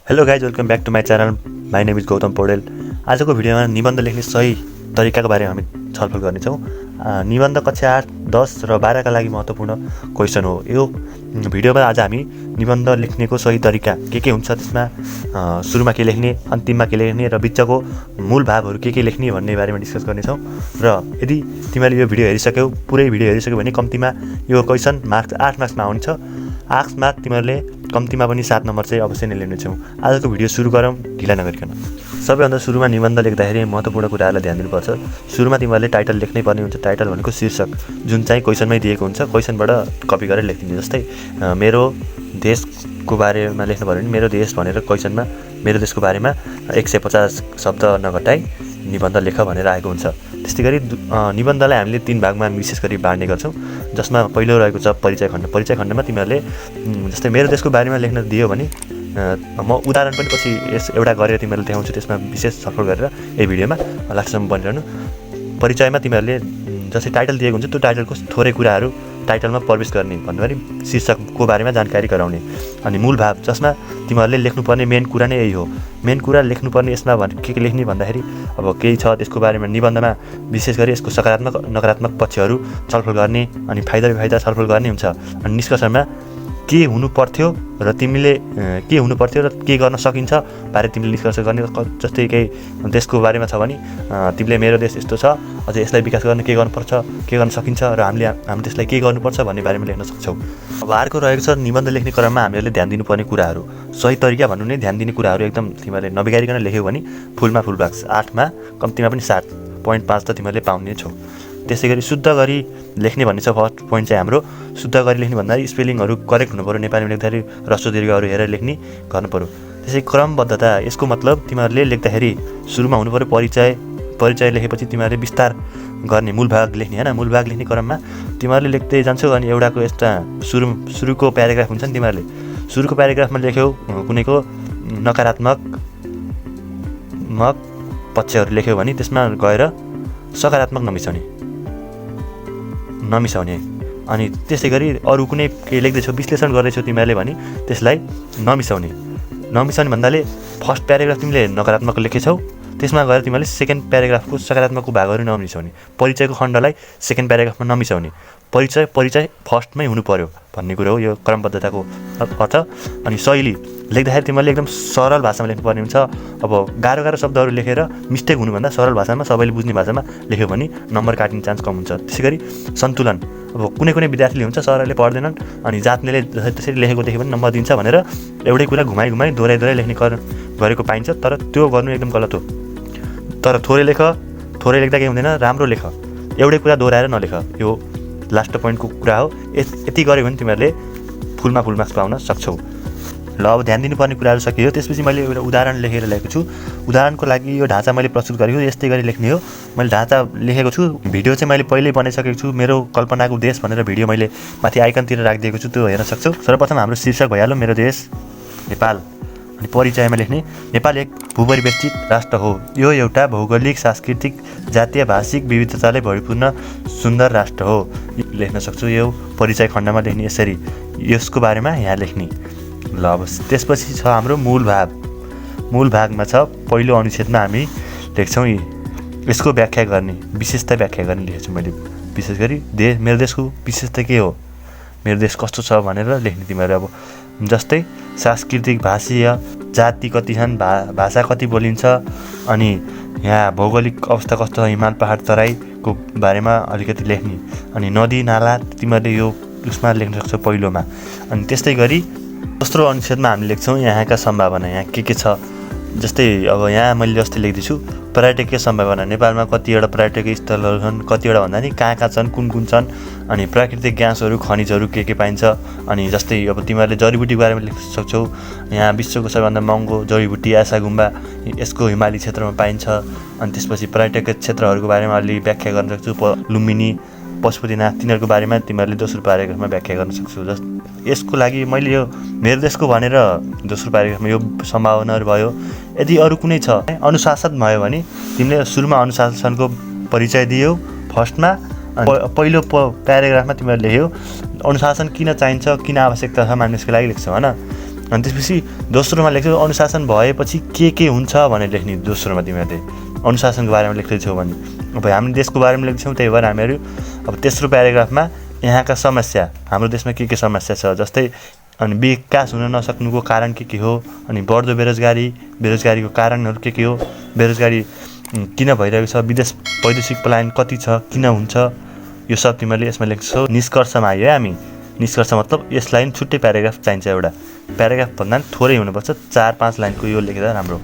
Hello guys, welcome back to my channel. My name is Gautam Paudel. आजको भिडियोमा निबन्ध लेख्ने सही तरिकाको बारेमा हामी छलफल गर्नेछौँ। निबन्ध कक्षा 8, 10 र 12 का लागि महत्त्वपूर्ण क्वेसन हो। यो भिडियोमा आज हामी निबन्ध लेख्नेको सही तरिका के हुन्छ, त्यसमा सुरुमा के लेख्ने, अन्तिममा के लेख्ने र बिचको मूल भावहरू के लेख्ने भन्ने बारेमा डिस्कस गर्नेछौँ। र यदि तिमीले यो भिडियो हेरिसक्यौ, पुरै भिडियो हेरिसक्यौ भने कम्तीमा यो क्वेसन 8 मार्क्समा आउँछ। 8 मार्क्स तिमीहरूले कम्तीमा पनि 7 नम्बर चाहिँ अवश्य नै ल्याउनेछौ। आजको भिडियो सुरु गरौँ ढिला नगरिकन। सबैभन्दा सुरुमा निबन्ध लेख्दाखेरि महत्त्वपूर्ण कुराहरूलाई ध्यान दिनुपर्छ। सुरुमा तिमीहरूले टाइटल लेख्नै पर्ने हुन्छ। टाइटल भनेको शीर्षक, जुन चाहिँ क्वेसनमै दिएको हुन्छ। क्वेसनबाट कपी गरेर लेखिदिने। जस्तै मेरो देशको बारेमा लेख्नु पर्यो भने मेरो देश भनेर क्वेसनमा मेरो देशको बारेमा 150 शब्द नघटाई निबन्ध लेख भनेर आएको हुन्छ। त्यस्तै गरी निबन्धलाई हामीले 3 भागमा विशेष गरी बाँड्ने गर्छौँ, जसमा पहिलो रहेको छ परिचय खण्ड। परिचय खण्डमा तिमीहरूले जस्तै मेरो देशको बारेमा लेख्न दियो भने म उदाहरण पनि पछि एउटा गरेर तिमीहरूले देखाउँछु, त्यसमा विशेष छलफल गरेर यही भिडियोमा लास्टसम्म बनिरहनु। परिचयमा तिमीहरूले जस्तै टाइटल दिएको हुन्छ, त्यो टाइटलको थोरै कुराहरू टाइटलमा प्रवेश गर्ने भन्दाखेरि शीर्षकको बारेमा जानकारी गराउने। अनि मूल भाव, जसमा तिमीहरूले लेख्नुपर्ने मेन कुरा नै यही हो। मेन कुरा लेख्नुपर्ने यसमा के लेख्ने भन्दाखेरि अब केही छ त्यसको बारेमा निबन्धमा विशेष गरी यसको सकारात्मक नकारात्मक पक्षहरू छलफल गर्ने अनि फाइदा बेफाइदा छलफल गर्ने हुन्छ। अनि निष्कर्षमा के हुनु पर्थ्यो र तिमीले के हुनु पर्थ्यो र के गर्न सकिन्छ बारे तिमीले निष्कर्ष गर्ने। जस्तै केही देशको बारेमा छ भने तिमीले मेरो देश यस्तो छ, अझ यसलाई विकास गर्न के गर्नुपर्छ, के गर्न सकिन्छ र हामी त्यसलाई के गर्नुपर्छ भन्ने बारेमा लेख्न सक्छौँ। अब अर्को रहेको छ निबन्ध लेख्ने क्रममा हामीहरूले ध्यान दिनुपर्ने कुराहरू। सही तरिका भन्नु नै ध्यान दिने कुराहरू एकदम तिमीहरूले नबिगारिकन लेख्यौ भने फुलमा फुल मार्क्स, 8 मा कम्तीमा पनि 7.5 त तिमीहरूले पाउने छौ। त्यसै गरी शुद्ध गरी लेख्ने भन्ने छ फर्स्ट पोइन्ट चाहिँ हाम्रो। शुद्ध गरी लेख्ने भन्दाखेरि स्पेलिङहरू करेक्ट हुनु पऱ्यो। नेपालीमा लेख्दाखेरि ह्रस्व दीर्घहरू हेरेर लेख्ने गर्नु पऱ्यो। त्यसै क्रमबद्धता, यसको मतलब तिमीहरूले लेख्दाखेरि सुरुमा हुनु पऱ्यो परिचय। परिचय लेखेपछि तिमीहरूले विस्तार गर्ने मूल भाग लेख्ने होइन। मूल भाग लेख्ने क्रममा तिमीहरूले लेख्दै जान्छौ। अनि एउटाको यस्ता सुरुको प्याराग्राफ हुन्छ नि, तिमीहरूले सुरुको प्याराग्राफमा लेख्यौ कुनैको नकारात्मक पक्षहरू लेख्यौ भने त्यसमा गएर सकारात्मक नमिसाउने। अनि त्यसै गरी अरू कुनै केही लेख्दैछौ, विश्लेषण गर्दैछौ तिमीहरूले भने त्यसलाई नमिसाउने भन्नाले फर्स्ट प्याराग्राफ तिमीले नकारात्मक लेखेछौ, त्यसमा गएर तिमीहरूले सेकेन्ड प्याराग्राफको सकारात्मकको भागहरू नमिसाउने। परिचयको खण्डलाई सेकेन्ड प्याराग्राफमा नमिसाउने। परिचय फर्स्टमै हुनु पर्यो भन्ने कुरो हो यो क्रमबद्धताको अर्थ। अनि शैली लेख्दाखेरि तिमीहरूले एकदम सरल भाषामा लेख्नुपर्ने हुन्छ। अब गाह्रो शब्दहरू लेखेर मिस्टेक हुनुभन्दा सरल भाषामा सबैले बुझ्ने भाषामा लेख्यो भने नम्बर काटिने चान्स कम हुन्छ। त्यसै गरी सन्तुलन, अब कुनै विद्यार्थीले हुन्छ सरहरूले पढ्दैनन् अनि जात्नेले त्यसरी लेखेको देख्यो भने नम्बर दिन्छ भनेर एउटै कुरा घुमाइ दोहोऱ्याइ लेख्ने गरेको पाइन्छ, तर त्यो गर्नु एकदम गलत हो। तर थोरै लेख्दा केही हुँदैन, राम्रो लेख, एउटै कुरा दोहोऱ्याएर नलेख। यो लास्ट पोइन्टको कुरा हो। यति गऱ्यो भने तिमीहरूले फुलमा फुल मार्क्स पाउन सक्छौ। ल, अब ध्यान दिनुपर्ने कुराहरू सकियो। त्यसपछि मैले एउटा उदाहरण लेखेर ल्याएको छु। उदाहरणको लागि यो ढाँचा मैले प्रस्तुत गरेको, यस्तै गरी लेख्ने हो। मैले ढाँचा लेखेको छु। भिडियो चाहिँ मैले पहिल्यै बनाइसकेको छु। मेरो कल्पनाको देश भनेर भिडियो मैले माथि आइकनतिर राखिदिएको छु, त्यो हेर्न सक्छौ। सर्वप्रथम हाम्रो शीर्षक भइहाल्यो मेरो देश नेपाल। अनि परिचयमा लेख्ने नेपाल एक भूपरिवेष्टित राष्ट्र हो। यो एउटा भौगोलिक, सांस्कृतिक, जातीय, भाषिक विविधताले भरिपूर्ण सुन्दर राष्ट्र हो लेख्न सक्छु। यो परिचय खण्डमा लेख्ने यसरी, यसको बारेमा यहाँ लेख्ने। ल, अब त्यसपछि छ हाम्रो मूल भाग। मूल भागमा छ पहिलो अनुच्छेदमा हामी लेख्छौँ यसको व्याख्या गर्ने, विशेषता व्याख्या गर्ने लेखेको छु मैले। विशेष गरी मेरो देशको विशेषता के हो, मेरो देश कस्तो छ भनेर लेख्ने तिमीहरू। अब जस्तै सांस्कृतिक, भाषीय, जाति कति छन्, भाषा कति बोलिन्छ, अनि यहाँ भौगोलिक अवस्था कस्तो छ, हिमाल पहाड तराईको बारेमा अलिकति लेख्ने। अनि नदी नाला तिमीहरूले यो उसमा लेख्न सक्छौ पहिलोमा। अनि त्यस्तै गरी दोस्रो अनुच्छेदमा हामी लेख्छौँ यहाँका सम्भावना, यहाँ के छ। जस्तै अब यहाँ मैले जस्तै लेख्दैछु पर्यटकीय सम्भावना। नेपालमा कतिवटा पर्यटकीय स्थलहरू छन्, कतिवटा भन्दा नि कहाँ छन्, कुन छन्, अनि प्राकृतिक ग्यासहरू, खनिजहरू के पाइन्छ। अनि जस्तै अब तिमीहरूले जडीबुटीको बारेमा लेख्न सक्छौ। यहाँ विश्वको सबैभन्दा महँगो जडीबुटी आशा गुम्बा यसको हिमाली क्षेत्रमा पाइन्छ। अनि त्यसपछि पर्यटकीय क्षेत्रहरूको बारेमा अलि व्याख्या गर्न सक्छु। लुम्बिनी, पशुपतिनाथ, तिनीहरूको बारेमा तिमीहरूले दोस्रो प्याराग्राफमा व्याख्या गर्न सक्छौ। यसको लागि मैले यो मेरो देशको भनेर दोस्रो प्याराग्राफमा यो सम्भावनाहरू भयो। यदि अरू कुनै छ, अनुशासन भयो भने तिमीले सुरुमा अनुशासनको परिचय दियौ फर्स्टमा। पहिलो प्याराग्राफमा तिमीहरूले लेख्यौ अनुशासन किन चाहिन्छ, किन आवश्यकता छ मानिसको लागि लेख्छौ होइन। अनि त्यसपछि दोस्रोमा लेख्छौ अनुशासन भएपछि के हुन्छ भनेर लेख्ने। दोस्रोमा तिमीहरूले अनुशासनको बारेमा लेख्दैछौ भने अब हामी देशको बारेमा लेख्छौँ, त्यही भएर हामीहरू अब तेस्रो प्याराग्राफमा यहाँका समस्या, हाम्रो देशमा के समस्या छ, जस्तै अनि विकास हुन नसक्नुको कारण के हो, अनि बढ्दो बेरोजगारीको कारणहरू के हो, बेरोजगारी किन भइरहेको छ, वैदेशिक पलायन कति छ, किन हुन्छ, यो सब तिमीहरूले यसमा लेख्छौ। निष्कर्षमा आयो है हामी। निष्कर्ष मतलब यसलाई छुट्टै प्याराग्राफ चाहिन्छ, एउटा प्याराग्राफ भन्दा पनि थोरै हुनुपर्छ, 4-5 लाइनको यो लेख्दा राम्रो।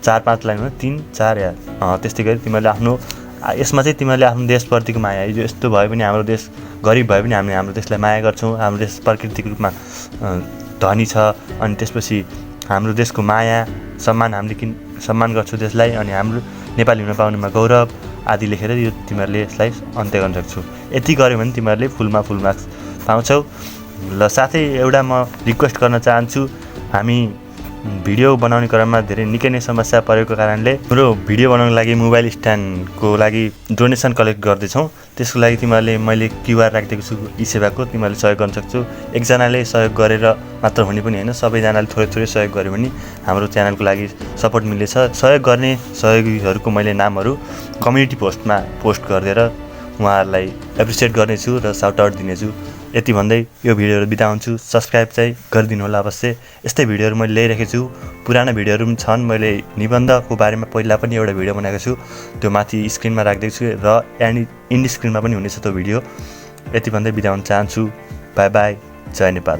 4-5 लाइन हो, 3-4 या त्यस्तै गरी तिमीहरूले आफ्नो यसमा चाहिँ तिमीहरूले आफ्नो देशप्रतिको माया, यो यस्तो भयो भने हाम्रो देश गरिब भयो भने हामी हाम्रो देशलाई माया गर्छौँ, हाम्रो देश प्राकृतिक रूपमा धनी छ, अनि त्यसपछि हाम्रो देशको माया सम्मान हामीले सम्मान गर्छौँ देशलाई, अनि हाम्रो नेपाली हुन पाउनेमा गौरव आदि लेखेर यो तिमीहरूले यसलाई अन्त्य गर्न सक्छौ। यति गऱ्यो भने तिमीहरूले फुलमा फुल मार्क्स पाउँछौ। ल साथै एउटा म रिक्वेस्ट गर्न चाहन्छु, हामी भिडियो बनाउने क्रममा धेरै निकै नै समस्या परेको कारणले हाम्रो भिडियो बनाउनको लागि मोबाइल स्ट्यान्डको लागि डोनेसन कलेक्ट गर्दैछौँ। त्यसको लागि तिमीहरूले मैले क्युआर राखिदिएको छु ई सेवाको, तिमीहरूले सहयोग गर्न सक्छौ। एकजनाले सहयोग गरेर मात्र हुने पनि होइन, सबैजनाले थोरै सहयोग गर्यो भने हाम्रो च्यानलको लागि सपोर्ट मिल्नेछ। सहयोग गर्ने सहयोगीहरूको मैले नामहरू कम्युनिटी पोस्टमा पोस्ट गरिदिएर उहाँहरूलाई एप्रिसिएट गर्नेछु र साउट आउट दिनेछु। यति भन्दै यो भिडियोहरू बिदा हुन्छु। सब्सक्राइब चाहिँ गरिदिनु होला अवश्य। यस्तै भिडियोहरू मैले ल्याइरहेको छु, पुरानो भिडियोहरू पनि छन्। मैले निबन्धको बारेमा पहिला पनि एउटा भिडियो बनाएको छु, त्यो माथि स्क्रिनमा राखिदिएको छु र इन्ड स्क्रिनमा पनि हुनेछ त्यो भिडियो। यति भन्दै बिदा हुन चाहन्छु। बाई बाई, जय नेपाल।